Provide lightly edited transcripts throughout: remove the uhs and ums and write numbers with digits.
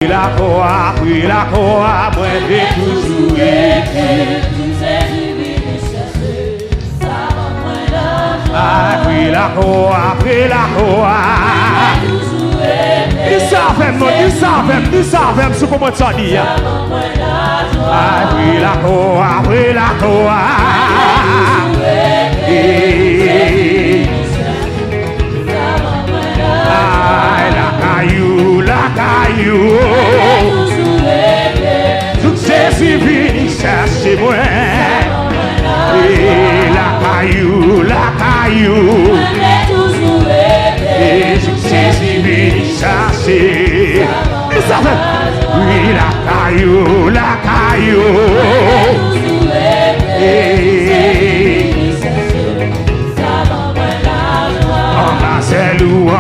La croix, puis la croix, moi j'ai toujours été. Ah, puis la croix, puis la croix. Dis ça même, sous comment ça dit. Ah, puis la croix, puis la croix. La caillou. Tout Jésus vini chercher moi. Et la caillou. Et tout Jésus vini chercher. Oui, la caillou.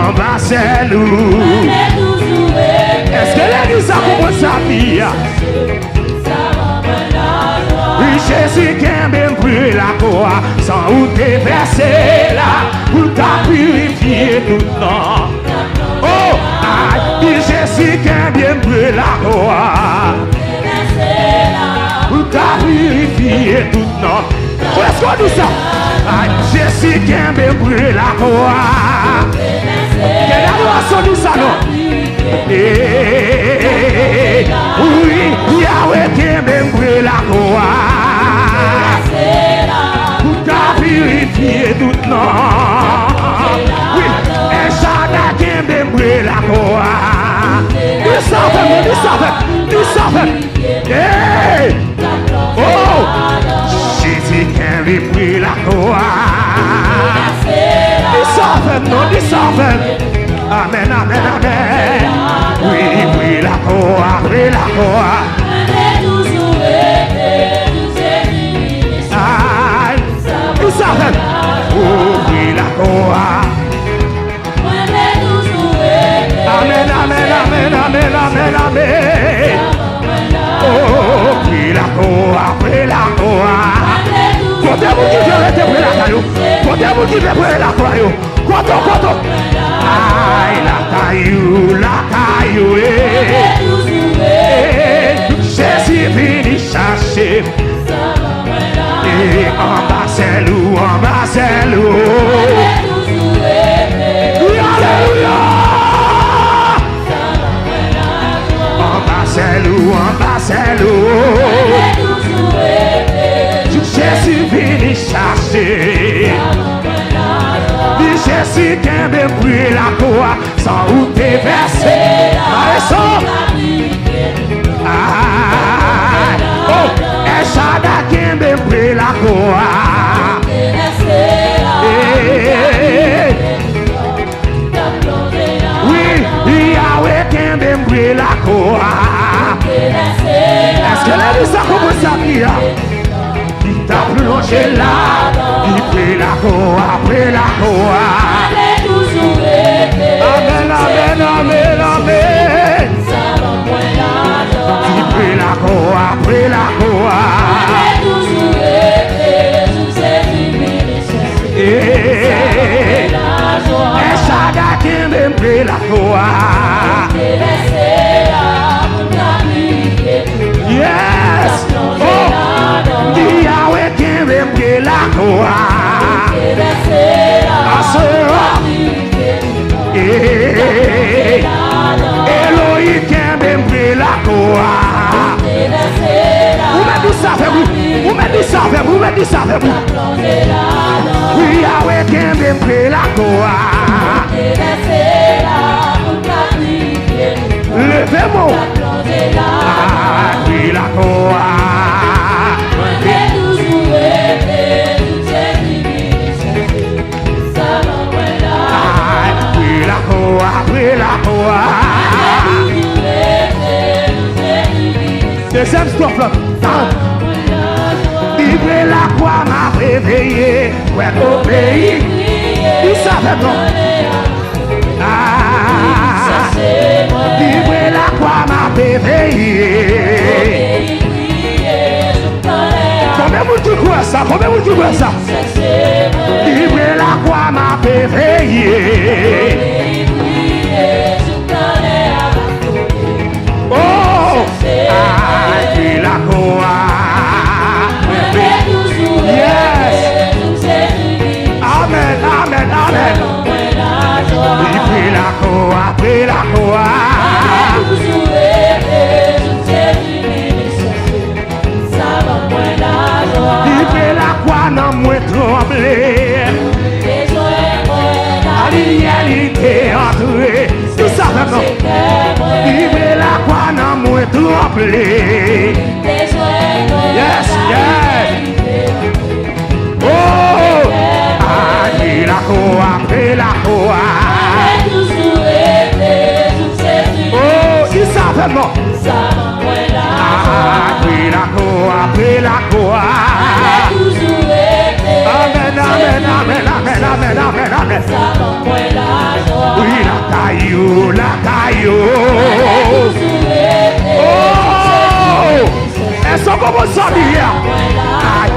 Embrassez-nous. Est-ce que l'église a compris sa vie? Oui, Jésus qui aime brûler la croix, sans où t'es versé là, pour t'a purifié tout le temps. Oh, oui, Jésus qui aime brûler la croix, pour t'a purifié tout le temps. Où est-ce qu'on dit ça? Jésus qui aime brûler la croix. Quelle adoration dit ça non? Oui, Yahweh qui aime brûler la croix. Pour t'a purifié tout le temps. Oui, et Chada qui aime brûler la croix. Du savent. Oh, Jésus qui aime brûler la croix. Du savent. Amen. Oui, la croix. Aïe, du savent. Oh, oui, la croix. Amen. Oh, oui, la croix. Comptez-vous qui veut rester près la caillou. Comptez-vous qui veut près la croix. Comptez. Aïe, la caillou. Jésus vini chercher. Et embrassez-nous. Alléluia. Embrassez-nous. Jésus vini chercher. Jésus qui aime brûler la croix, sans où t'es versé. Oh, et Chada qui aime brûler la croix. Oui, Yahweh qui aime brûler la croix. Est-ce que l'église a compris ça? Il t'a plongé là, il prit la croix. Amen. Il prit la croix. Et Chada qui me prit la croix. Yes. Oh, Yahweh qui me prit la croix. Elohim qui aime brûler la croix. Vous mettez ça avec vous. Oui, Yahweh qui aime brûler la croix. Levez-moi. Oui, la croix. Deuxième stop là. Livrer la croix m'a réveillé. Ouais, au pays. Il savait non. Livrer la croix m'a réveillé. Combien vous dites ça? Livrer la croix m'a réveillé. Oh, rempli. Yes, yes. Oh, après la croix, après la croix. Oh, il savait non. Après la croix, après la croix. Amen, amen, amen, amen, amen, amen, amen. Oui, la caillou, la caillou. Oh, est-ce qu'on commence à dire?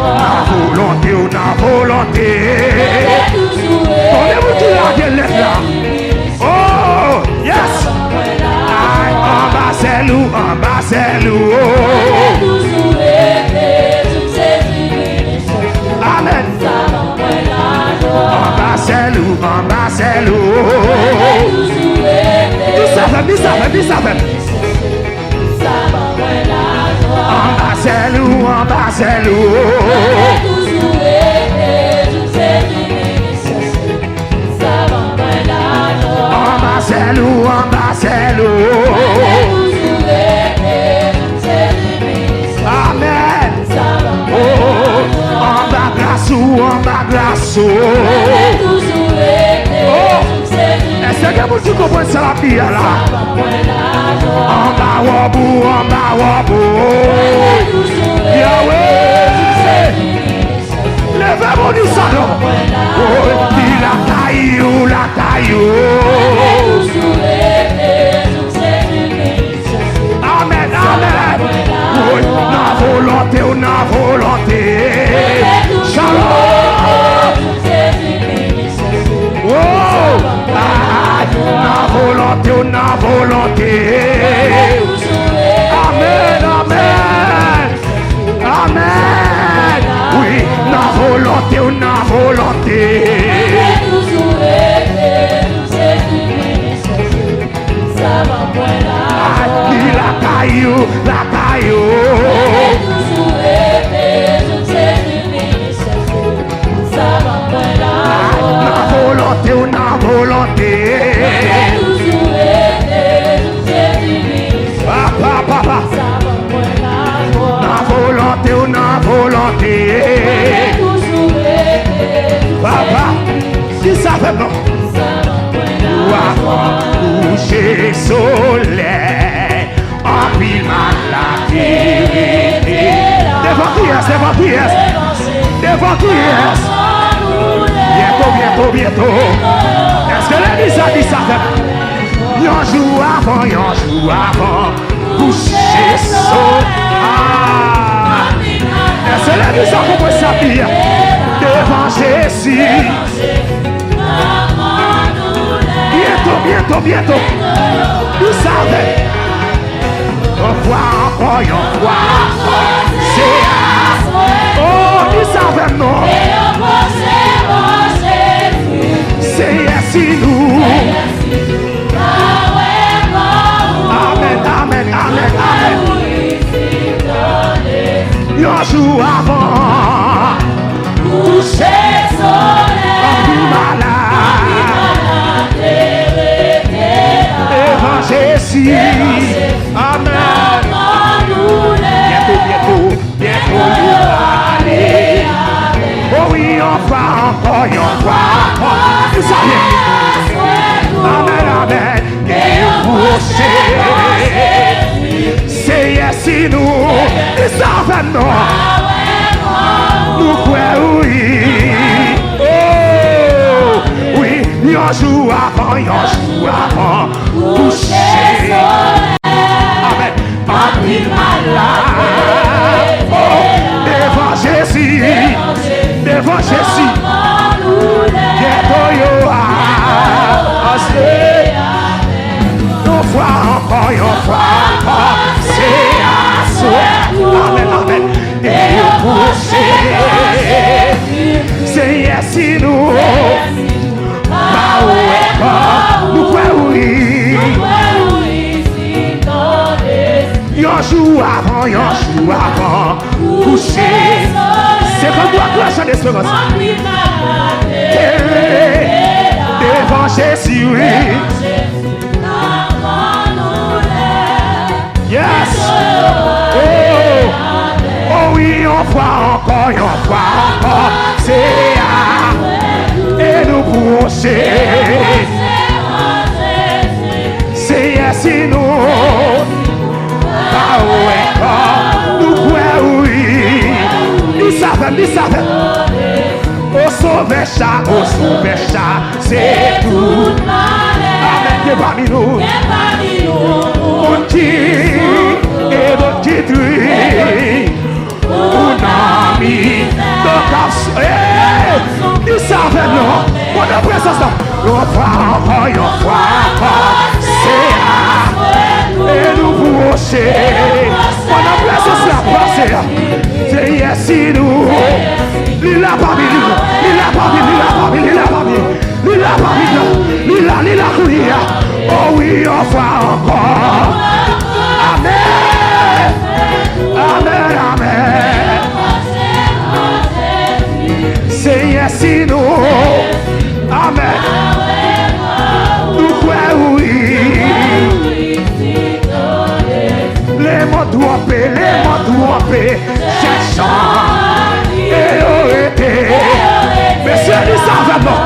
La volonté ou la volonté. Donnez-vous tout la gueule là. Oh, yes. En bas c'est loup, en bas c'est loup. Amen. En bas c'est loup, en bas c'est loup. Dis ça, dis ça, dis ça. En bas c'est loup, en bas c'est loup. En bas c'est loup, en bas c'est loup. Amen. Oh, en bas grâce ou en bas grâce. Oh, est-ce que vous comprenez ça la prière là? En bas wabou, en bas wabou. Yahweh, levez-vous du salon. Oh, dit la caillou, la caillou. Amen, amen. Oui, la volonté, la volonté. Shalom. Oh, la volonté, la volonté. Amen, amen. Amen. Oui, la volonté, la volonté. La caillou, la caillou. La volonté, la volonté. Papa, papa. La volonté, la volonté. Papa, qui savait non? Coucher soleil, en pile mal la vérité. Devant qui est, devant qui est, devant qui est. Bientôt, bientôt, bientôt. Est-ce que l'église a dit ça? Y'en joue avant, coucher soleil. Est-ce que l'église a compris ça bien? Devant Jésus. Bientôt, bientôt, bientôt. Vous savez. On voit encore, on voit encore. C'est à... Oh, vous savez non. C'est ici nous. Amen, amen, amen, amen. Un jour avant. Coucher soleil. En plus malade. Devant Jésus. Amen. Bientôt, bientôt, bientôt nous aller. Oh oui, on voit encore, on voit encore. Vous savez. Amen, amen. Et vous c'est ici nous. Et ça va non. Nous croyons oui. Oh, oui, un jour avant, coucher. Amen. En pile malade. Oh, devant Jésus. Devant Jésus. Bientôt yo a. Nous fois encore, une fois encore. C'est à souhait. Amen, amen. Et coucher. C'est ici nous. Nous croyons oui. Un jour avant, coucher. C'est comme toi qui as chanté d'espérance. Devant Jésus, oui. Yes. encore une fois, encore, c'est à. Et nous brosser. C'est ainsi nous. Ah ouais, nous pouvons oui. Ils savent. Au sauver chat, c'est tout. Amen, Dieu parmi nous. Mon petit et mon petit truc. Mon ami, ils savent non. On a présence là. On va encore, c'est à. Et nous vous rocher. On a présence là, passer. C'est ici nous. Lila parmi nous. Lila courir. Oh oui, on va encore. Amen. C'est ici nous. Amen. Nous croyons oui. Les mots trompés. Chants. Et été. Mais c'est lui ça va non.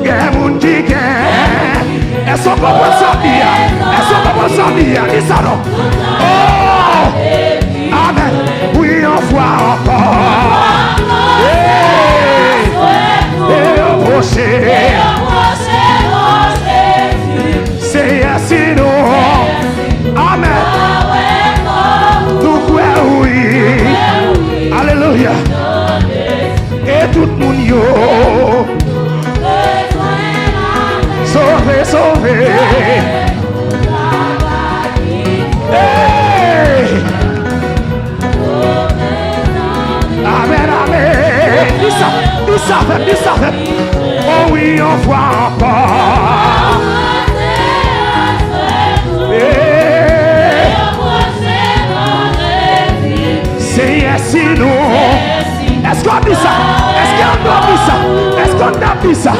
Il y a un monde qui gagne. Elles sont pas pour sortir. Dis ça non. Oh. Amen. Oui, on voit encore. Et on brocher. C'est ainsi nous. Amen. Nous croyons oui. Alléluia. Et tout le monde yo. Sauvé. Hey. Amen. Dis ça. Oh oui, on voit encore. Hey. C'est ainsi nous. Est-ce qu'on dit ça? Est-ce qu'on a dit ça?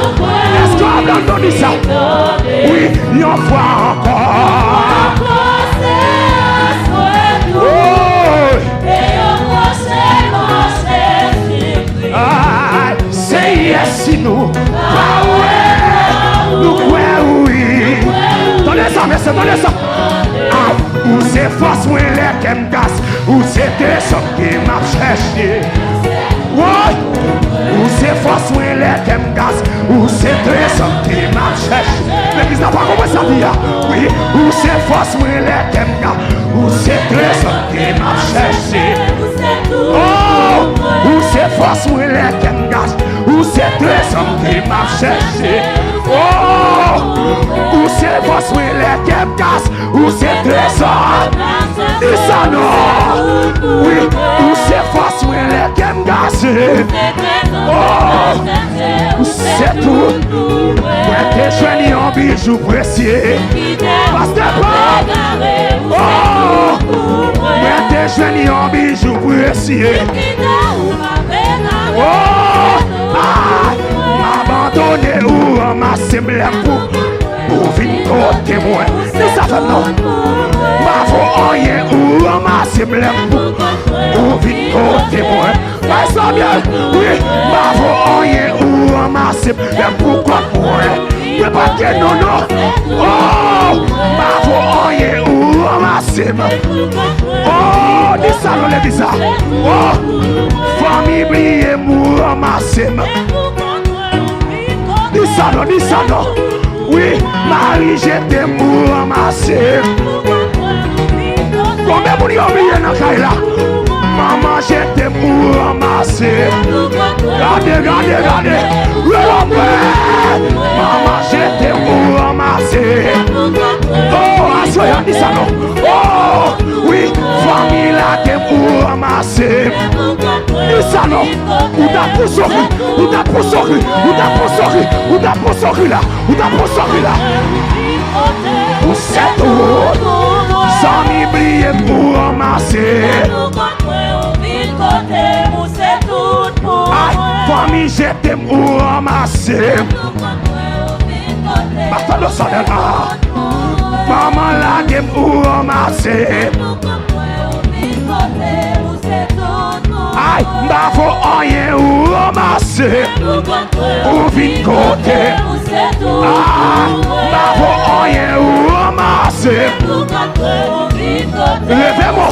Oui, on voit encore. C'est ici nous. Nous croyons oui. Donnez ça. Ou c'est force ou les kemgas. Ou c'est des hommes qui m'a cherché. Ou c'est force ou les kemgas. Ou c'est des hommes qui m'a cherché. L'église n'a pas compris ça dire. Oui, ou c'est force ou les kemgas. Ou c'est des hommes qui m'a cherché. Oh, ou c'est force ou les kemgas. Ou c'est des hommes qui m'a cherché. Oh, ou c'est force ou les kemgas. Ou c'est des hommes. Dis ça non. Oui, ou c'est force ou les kemgas. Oh, c'est tout. Moi t'es joigné en bijou précieux. Pasteur Bob. Oh, moi t'es joigné en bijou précieux. Oh, abandonné ou ramassé pour venir côté moi. C'est ça fait non. Ma faut rien ou ramasser pour venir côté moi. Mais ça bien, oui, ma faut rien ou ramasser pour quoi moi. Mais pas que non. Oh, ma faut rien ou ramasser. Oh, dis ça non, dis ça. Oh, famille brille pour ramasser. Dis ça non. Oui, Marie, j'étais pour ramasser. Combien vous avez oublié dans le là? Maman, j'étais pour ramasser. Regardez. Maman, j'étais pour ramasser. Oh, assoyons, dis ça non. Oh, oui, famille là, t'es pour ramasser. Dis ça non. Ou t'as pour sortir là. Ou c'est tout. Sans m'oublier pour ramasser. Famille, j'étais pour ramasser. Basta le sang de là. Maman là, t'es pour ramasser. Aïe, m'a faut rien ou ramasser. Ou vite côté. Ah, m'a faut rien ou ramasser. Levez-moi.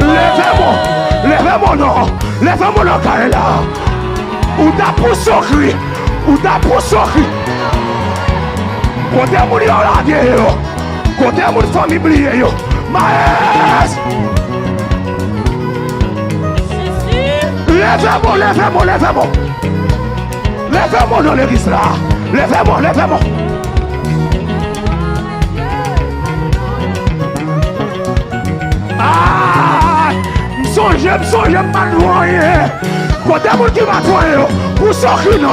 Levez-moi. Levez-moi non. Levez-moi le carré là. Ou t'as pour sortir. Ou t'as pour sortir. Côté mon yo la vie yo. Côté mon famille blié yo. Maïs. Levez-moi, levez-moi, levez-moi. Levez-moi dans l'église là. Levez-moi, levez-moi. Ah, m'songe, m'pas noyer. Côté mon qui m'a noyé, pour sortir non.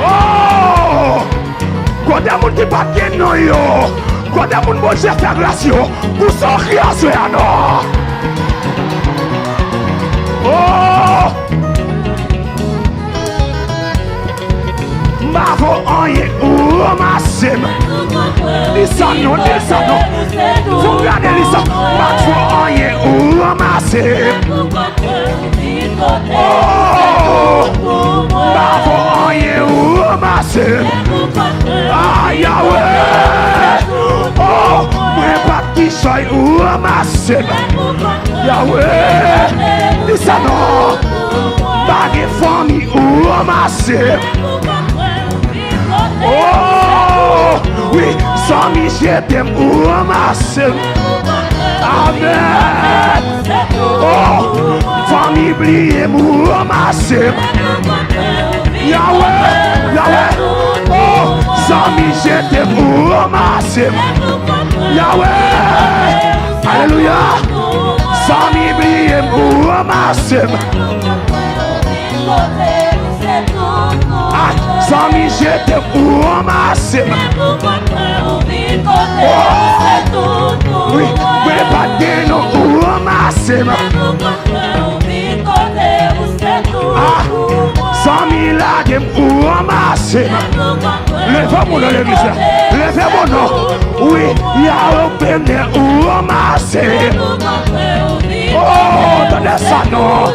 Oh, côté mon qui pas de non yo. Côté mon bon chef de grâce yo, pour sortir à ce non. Oh, ma voix en y est ou ramassé. Lisa non, Lisa non. Vous regardez Lisa. Ma voix en y est ou ramassé. Oh, ma voix en y est ou ramassé. Ah, Yahweh. Oh, moi pas qui soy ou ramassé. Yahweh. Lisa non. Bague famille ou ramassé. Oh, oui, sans Michel t'aime ou ramassé. Amen. Oh, famille oubliée ou ramassé. Yahweh, Yahweh. Oh, sans Michel t'aime ou ramassé. Yahweh, alléluia. Sans oublier ou ramassé. Ah, sans Michel t'aime ou ramassé. Oui, mais pas de non ou ramassé. Ah, 100 000 agem ou ramassé. Levez-moi dans l'église. Levez-moi non. Oui, il y a un péné ou ramassé. Oh, donnez ça non.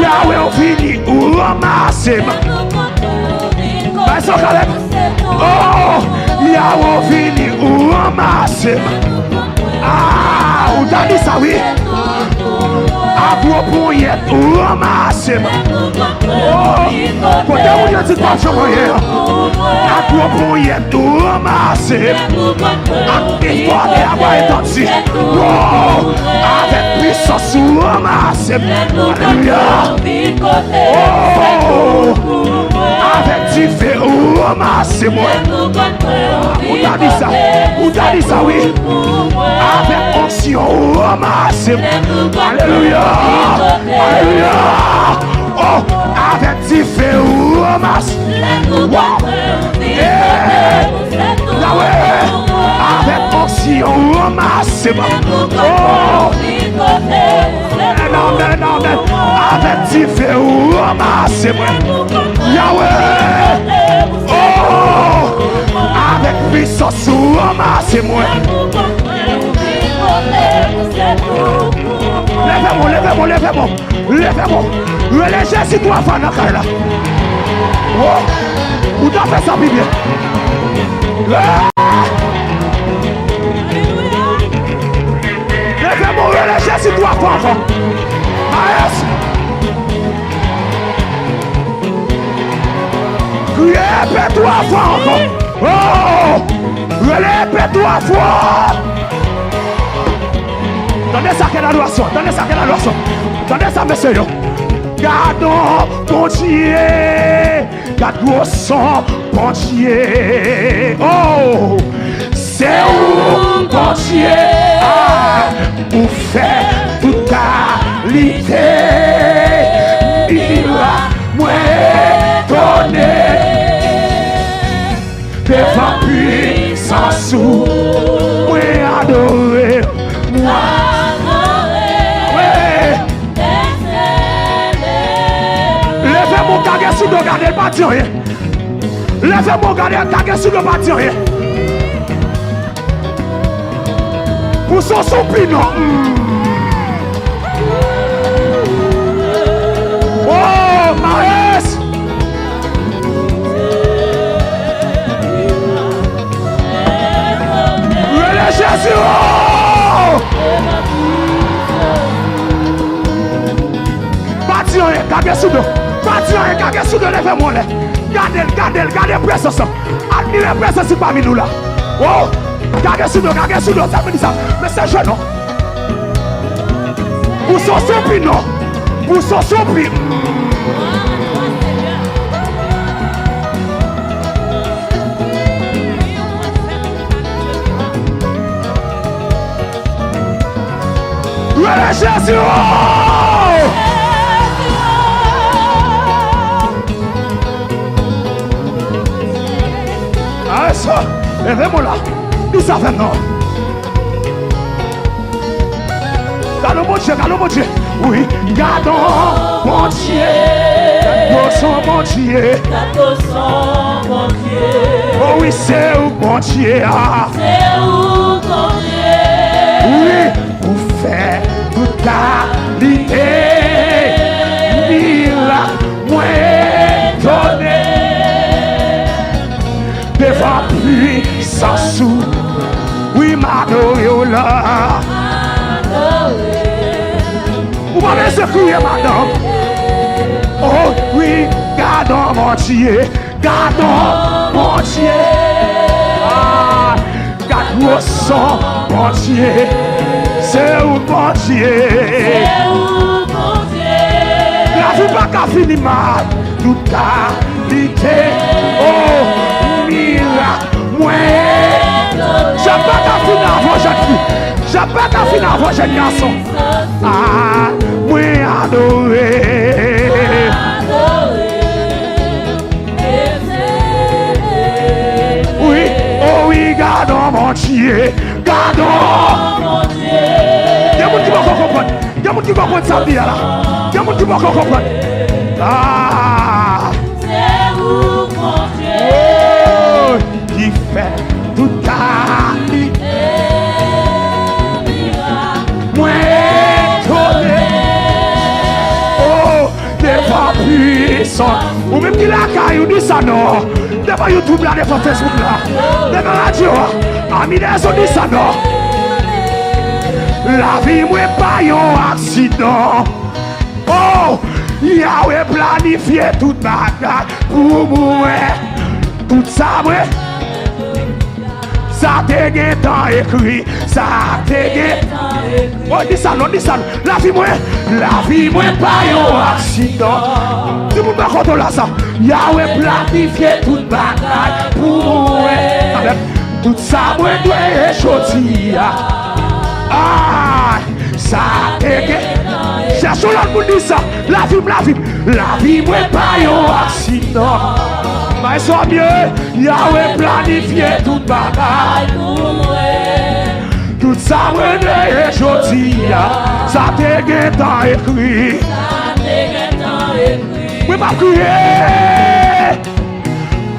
Yahweh on finit ou ramassé. Oh, Yahweh on finit ou ramassé. Ah, ou t'as dit ça oui. Approprié ou ramassé. Oh, côté où il dit pas chambrier. Approprié ou ramassé. Actif fort et avoir étendu. Oh, avec puissance ou ramassé. Alléluia. Oh, avec du feu ou ramassé moi. Où t'as dit ça? Où t'as dit ça oui? Avec onction ou ramassé. Alléluia. Alléluia. Oh, avec du feu ou ramasse. Wow. Yeah. Yahweh. Avec onction ou ramasse. Oh. Non. Avec du feu ou ramasse. Yahweh. Oh. Avec puissance ou ramasse. Levez-moi. Relais Jésus toi fan là. Oh, où t'as fait ça Bible? Levez-moi, relais Jésus toi fan. Yes. Répète-toi fort encore. Oh, répète-toi fort. Donnez ça quelle adoration. Donnez ça monsieur. Gardons ton Dieu. Garde gros son bon Dieu. Oh, c'est où bon Dieu pour faire toute qualité. Il va me donner devant puissance ou moi adorer moi. Levez-moi carré sur le garder le bâtiment. Levez-moi garder carré sur le bâtiment. Pour son soupir non. Gardez sous dos. Gardez sous dos, levez-moi là. Gardez présence. Admirez présence parmi nous là. Oh, gardez sous dos, ça me dit ça. Mais c'est jeune, non? Vous sont surpris, non? Vous sont surpris. Jésus! Ah, ça, levez-moi là. Dis ça fait non. Gardons mon Dieu. Oui, gardons mon Dieu. Gardons mon Dieu. Oh oui, c'est où mon Dieu. C'est où mon Dieu. Oui, pour faire toute qualité. Miracle, moi donné. Devant puissance sous. Oui, m'adore là. Vous m'avez secoué, madame. Oh oui, gardons mon Dieu. Gardons mon Dieu. Ah, garde-moi son mon Dieu. C'est où mon Dieu. C'est où mon Dieu. La vie pas qu'à finir mal. Toute qualité. Oh, miracle. Moi. J'ai pas qu'à finir avant jeune fille. J'ai pas qu'à finir avant jeune garçon. Ah, moi adoré. Oui, oh oui, gardons mon Dieu. Gardons mon Dieu. Il y a des gens qui vont comprendre. Il y a des gens qui vont comprendre ça bien là. Il y a des gens qui vont comprendre. Ah, c'est où mon Dieu. Oh, qui fait toute qualité. Moi étonné. Oh, devant puissant. Ou même qui la caille, dit ça non. Devant YouTube là, devant Facebook là. Devant radio. Amis des autres dit ça non. La vie moi pas un accident. Oh, Yahweh planifié toute bagarre pour moi. Tout ça moi. Ça t'est temps écrit, ça t'est oh, dis ça non, dis ça non. La vie moi pas un accident. Tu peux pas contrôler ça. Yahweh planifié toute bataille pour moi. Avec tout ça moi doit choisir. Ah, ça t'est cherchons l'autre pour dire ça. La vie moi pas un accident. Mais soit mieux, Yahweh planifié toute bataille pour moi. Tout ça, moi, de aujourd'hui, ça t'est temps écrit. Moi, pas crier.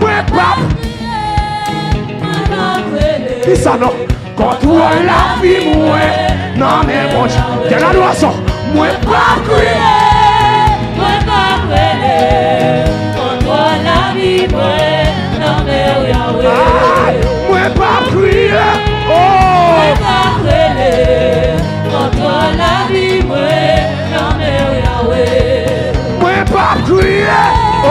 Moi, pas. Dis ça, non. Contrôle la vie, moi. Non, mais bon, j'ai la noisson. Moi, pas crier. Moi, pas crier. Contrôle la vie, moi. Non, mais Yahweh. Moi, pas crier. Oh. Moi, pas crier. Contrôle la vie, moi. Non, mais Yahweh. Moi, pas crier. Oh.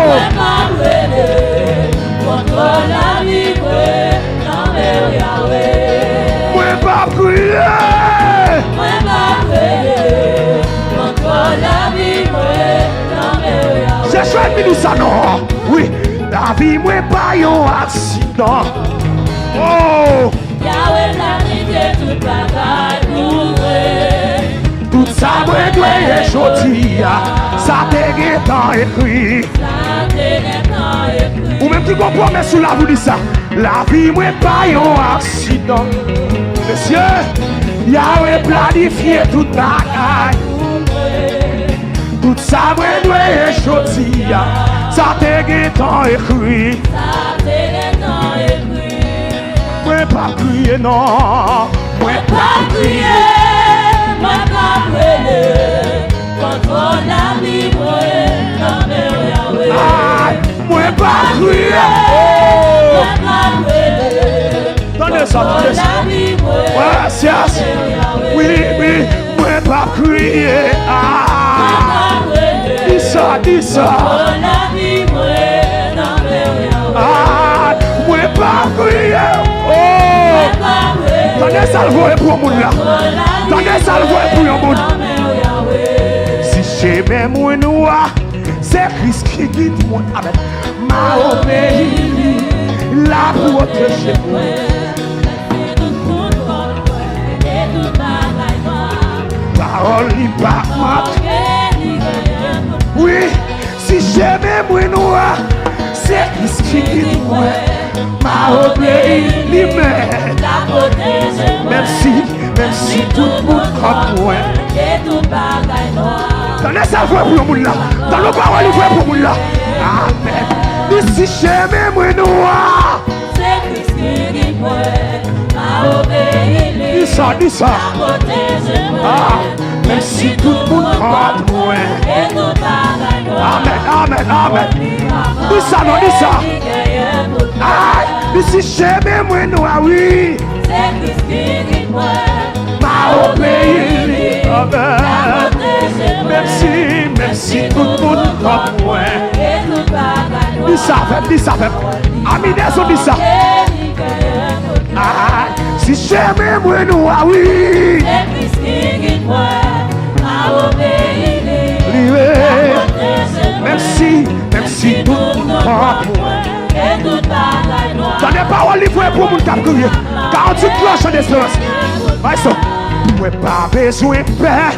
Moi, pas crier. Contrôle la vie, moi. Non, mais Yahweh. Moi, pas crier. Moi, pas crier. Contrôle la vie, moi. Non, mais Yahweh. J'ai choisi de ça, non. Oui, la vie, moi, pas un accident. Oh. Yahweh planifié toute bataille pour moi. Tout ça, moi, doit aujourd'hui. Ça t'est temps écrit. Ça t'est temps écrit. Ou même qui comprend, mais sous la vous dit ça. La vie, moi, pas un accident. Monsieur, Yahweh planifié toute bataille. Tout ça, moi, doit aujourd'hui. Ça t'est temps écrit. Ça t'est temps écrit. Moi, pas crier, non. Moi, Pas crier. Moi, pas crier. Contrôle la vie, moi. Non, mais Yahweh. moi, pas crier. Moi, pas crier. Attendez ça, attendez ça. La vie, moi. Ouais, c'est assez. Oui, moi, pas crier. ça, dis ça. Ah, moi pas crier. Oh, t'en ça le voix pour mon là. T'en ça le voix pour un monde. Si j'aimais moi noir, c'est Christ qui guide mon âme. M'a obéi, la protéger moi. Parole li pas mat. Oui, si j'aimais moi noir, c'est Christ qui guide moi. M'a obéi, li met. Même si tout le monde contre moi. Dans ça voix pour le monde là. Dans nos paroles, il voit pour le monde là. Amen. Si j'aimais moi noir, c'est Christ qui guide moi. M'a obéi, dis ça. Ah, même si tout le monde contre moi. Amen. Dis ça, non, dis ça. Ah, si j'aimais moi noir, oui. C'est Christ qui guide moi. M'a obéi, amen. Même si tout le monde contre moi. Dis ça, Ami Nelson, dis ça. Ah, si j'aimais moi noir, oui. C'est Christ qui guide moi. M'a obéi. Même si tout le monde contre moi. Dans les paroles, il faut pour mon cap crier. 48 cloches en espérance. Maïso, moi pas besoin de paix.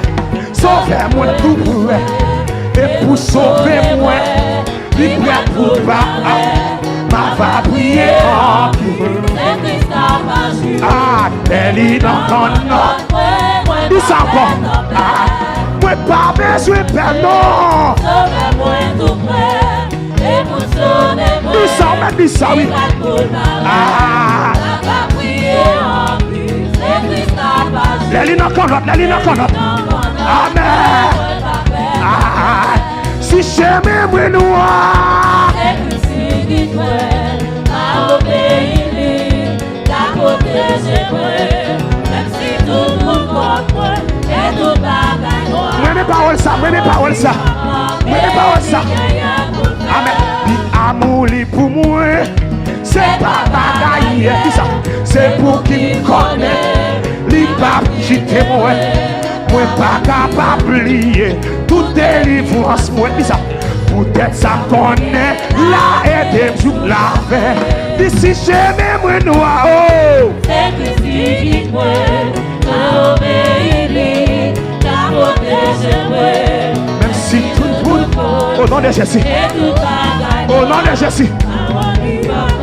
Sauvez-moi tout pour et pour sauver moi. Il prêt pour ma va prier en plus. Ah, elle est dans ton nom. Dis ça encore. Ah, moi pas besoin de paix, non. Sauvez-moi tout près et pour sauver moi. Dis ça, oui. Ah, les lignes en connote. Amen. Ah, si j'aimais moi noir, c'est Christ qui guide moi. M'a obéi, la protéger moi. Même si tout le monde contre moi et tout bagaille noir. Moi mes paroles ça. Amen. L'amour pour moi, c'est pas bagaille. C'est pour qui me connaît. Li pas quitter moi. Moi pas capable lier toute délivrance moi. Dis ça. Peut-être ça connaît la aide joue la paix. D'ici j'aime moi noir. Oh, c'est Christ qui guide moi. M'a obéi, la protéger moi. Même si tout le monde au nom de Jésus. Au nom de Jésus.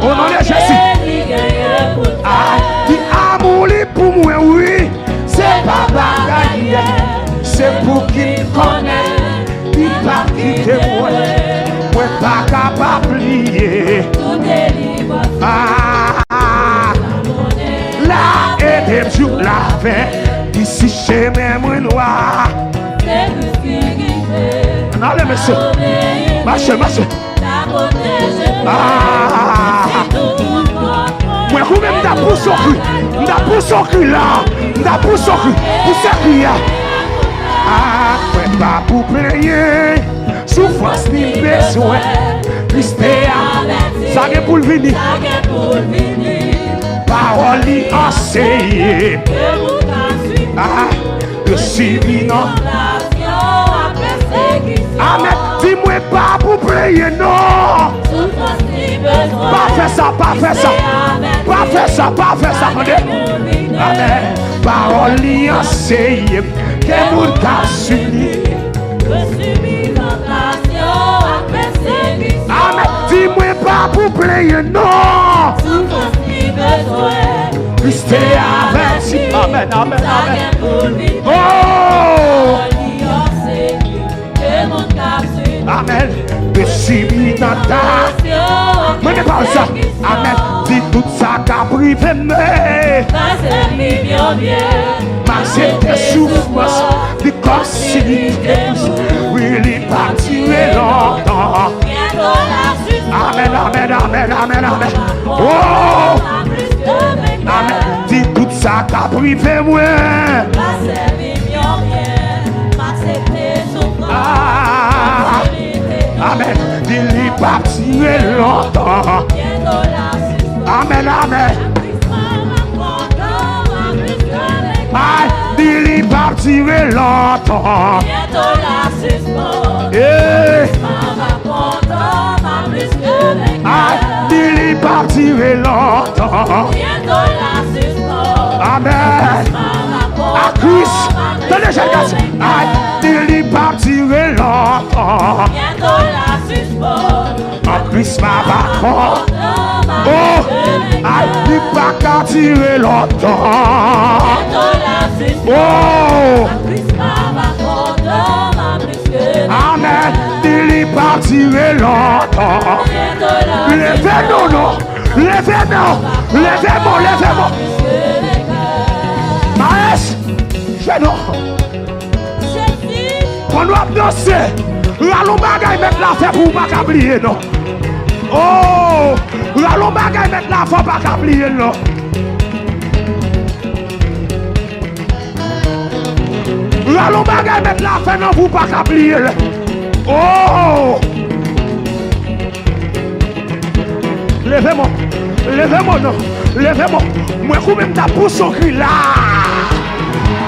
Au nom de Jésus. Ah, dit amour pour moi, oui. C'est pas bagaille. C'est pour qui me connaît. Il pas quitter moi. Moi pas capable lier. Ah, la aide joue la fin. D'ici chez moi noir. Allez, monsieur. Marche. Ah, moi, vous même d'à pour son cul. D'à pour son cul là. D'à pour son cul. Pour ce cul là. Ah, moi, pas pour payer. Souffrance ni besoin. Christ est ça vient pour le venir. Parole enseignée. Ah, de suivre non. Amen. Dis-moi pas pour prier, non. Pas faire ça. Amen. Parole enseignée. Que vous t'a suivi. Amen. Dis-moi pas pour prier, non. Christ est averti. Amen. Oh. Amen. Bécis dans ta. Mais ne parle ça. Amen. Dis tout ça qu'a privé mais. Marcher tes souffrances. Dis comme si oui, il pas tué longtemps. Amen. Oh. Amen. Dis tout ça qu'a privé moi. Ah. Amen. Il pas tiré longtemps. Amen, amen. Aïe, il pas tiré longtemps. Aïe, il pas tiré longtemps. Amen. À Christ, tenez, j'ai gâté. Aïe, il pas tiré longtemps. À Christ, ma vacance. Oh, aïe, il pas qu'à tirer longtemps. Oh, amen, il pas tiré longtemps. Levez-nous, non, levez-nous, levez-moi, levez-moi. Maïs, je non. Quand nous avons dansé, allons bagaille mettre la fête pour ne pas oublier, non. Oh, allons bagaille mettre la fête pour ne pas oublier, non. Allons bagaille mettre la fête pour ne pas oublier. Oh, levez-moi, levez-moi, non, levez-moi. Moi, quand même, t'as poussé son cri là.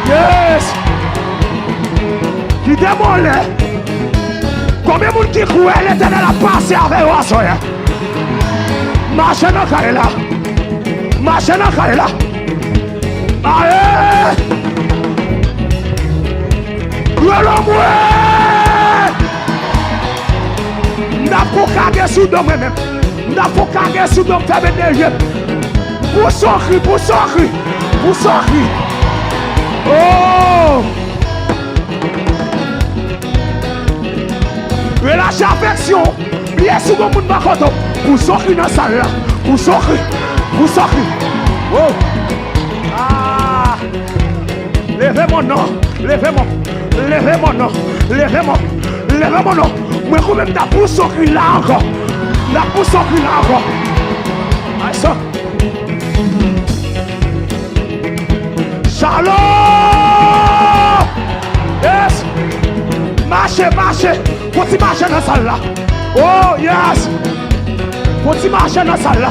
Yes. Qui démole. Combien de monde qui croit l'Éternel a passé avec moi, soya? Marchez dans le carré là. Marchez dans le carré là. Allez. Relons-moi. N'a pas qu'à sous d'homme même. N'a pas qu'à sous d'homme faire des yeux. Pour son cri, pour son cri, pour son cri. Oh! Relâchez affection. Bien sûr, le monde va content. Pour son cri dans la salle là. Pour son cri, pour son cri. Oh! Ah! Levez-moi non, levez-moi, levez-moi non, levez-moi, levez-moi non. Moi, quand même, t'as pour son cri là encore. La pour son cri là encore. Ah, ça. Shalom! Yes! Marchez, marchez! Faut-il marcher dans la salle là? Oh, yes! Faut-il marcher dans la salle là?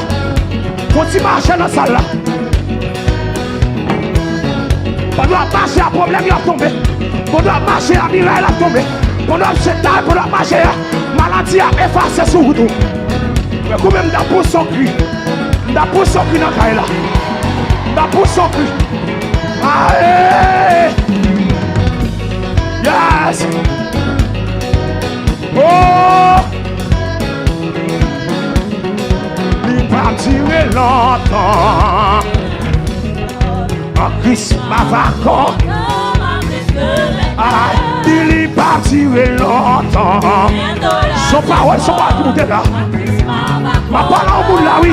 Faut-il marcher dans la salle là? Pendant marcher à problème, il a tombé. Pendant marcher à miracle, il a tombé. Pendant marcher à maladie, il a effacé sur vous. Mais quand même, il pour son cri. Il pour son cri dans la caille là. Il pour son cri. Allez! Yes! Oh! Il va tirer longtemps. En Christ ma vacance. Il va tirer longtemps. Son parole, son parole qui vous là. Ma parole au bout là, oui.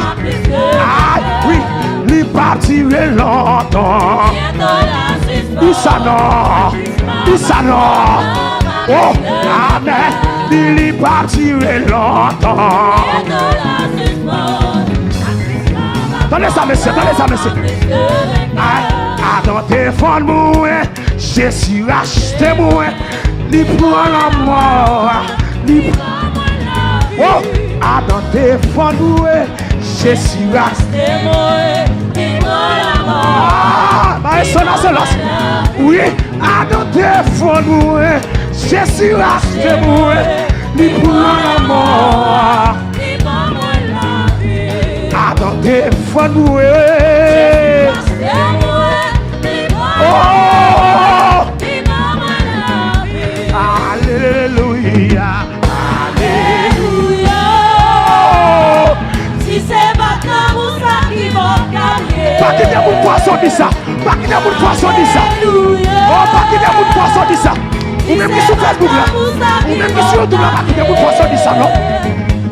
Ah, oui. Il va tirer longtemps. Où ça non? Où ça non? Oh, amen. Il va tirer longtemps. Donnez ça, monsieur, donnez ça, monsieur. Ah, dans tes fonds, moi, Jésus racheté moi. Il prend la mort. Oh, ah, dans tes fonds, moi, Jésus racheté moi. Ah, bah, c'est là. Oui, à dans tes fonds, moi, Jésus racheté moi. Il prend la mort. À dans tes fonds, moi. Oh! Alléluia! Alléluia! Si c'est maintenant pour ça qui va gagner. Pas qu'il y a mon poisson dit ça! Pas qu'il y a mon poisson dit ça! Oh, pas qu'il y a mon poisson dit ça! Ou même qui sur Facebook là! Ou même qui sur YouTube là! Pas qu'il y a mon poisson dit ça, non?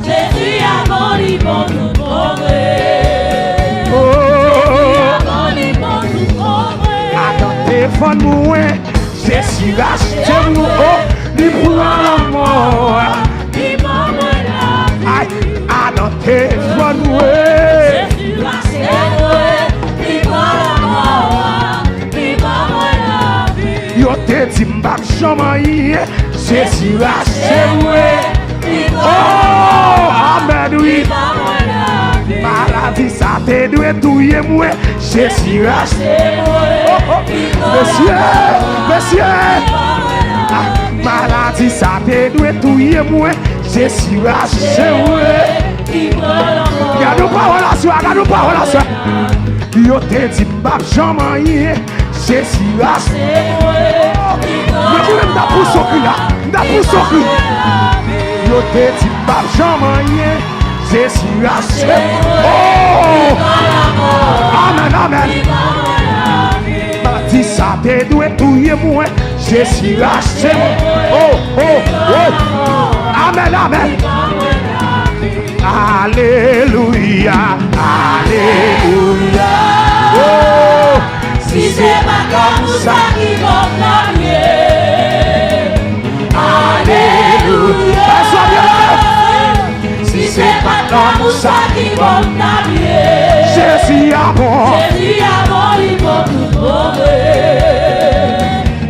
Jésus a mort pour nous sauver. Téléphone moi, Jésus racheté nous, oh, il prend la mort. Aïe, à dans téléphone moi, Jésus racheté nous, il prend la mort, il prend la vie. Yo te dit m'bak jamais, Jésus racheté nous, Oh, amen, oui. Maladie, ça te doit touiller moi. Jésus racheté. Monsieur. Maladie, ça te doit touiller moi. Jésus racheté. Regarde-nous pas relation. Yo te dit pas jamais. Jésus racheté. Mais vous-même n'a pour s'occuper là. Yo te dit pas jamais. Jésus racheté. Oh! Amen. Maladie, ça te doit touiller moi. Jésus racheté. Oh! Amen. Alléluia. Oh! Si c'est pas comme ça qui va marier. Alléluia. Si c'est pas comme ça qui va marier. Jésus a bon, il va tout trouver.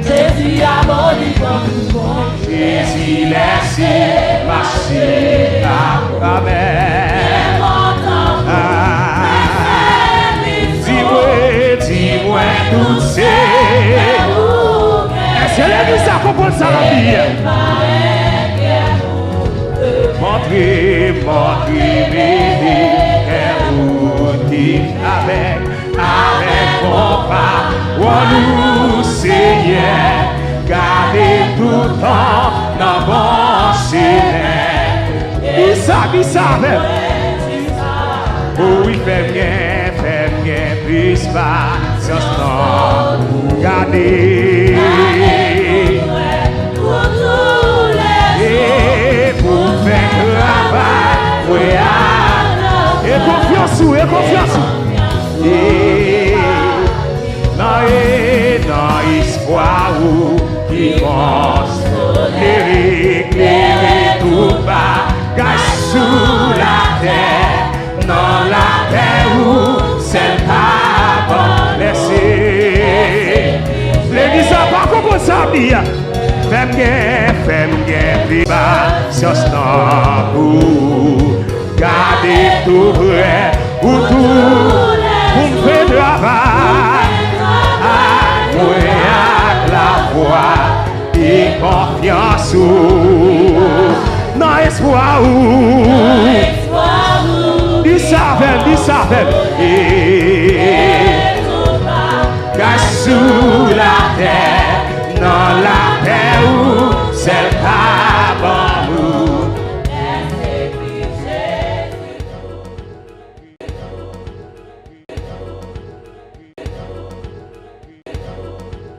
Jésus a bon, il va tout trouver. Jésus laisse marcher. Amen. Dis-moi tout c'est. Est-ce que l'église a compris ça la vie? Montrez, avec papa, nous Seigneur, gardez tout le temps dans bon chemin. Il savait. Oh oui, fais bien, plus patience, non, gardez. Et pour faire travail, et confiance. Et dans l'espoir où il pense, éclairer tout bas, cache sous la terre, dans la terre où c'est pas laissé. L'église n'a pas compris ça, bien. Fais bien, patience dans vous. Gardez tout vrai, ou tout, pour faire travail. Avec la foi et confiance, dans l'espoir, il savait, et cache sous la terre, dans la terre où c'est le cas.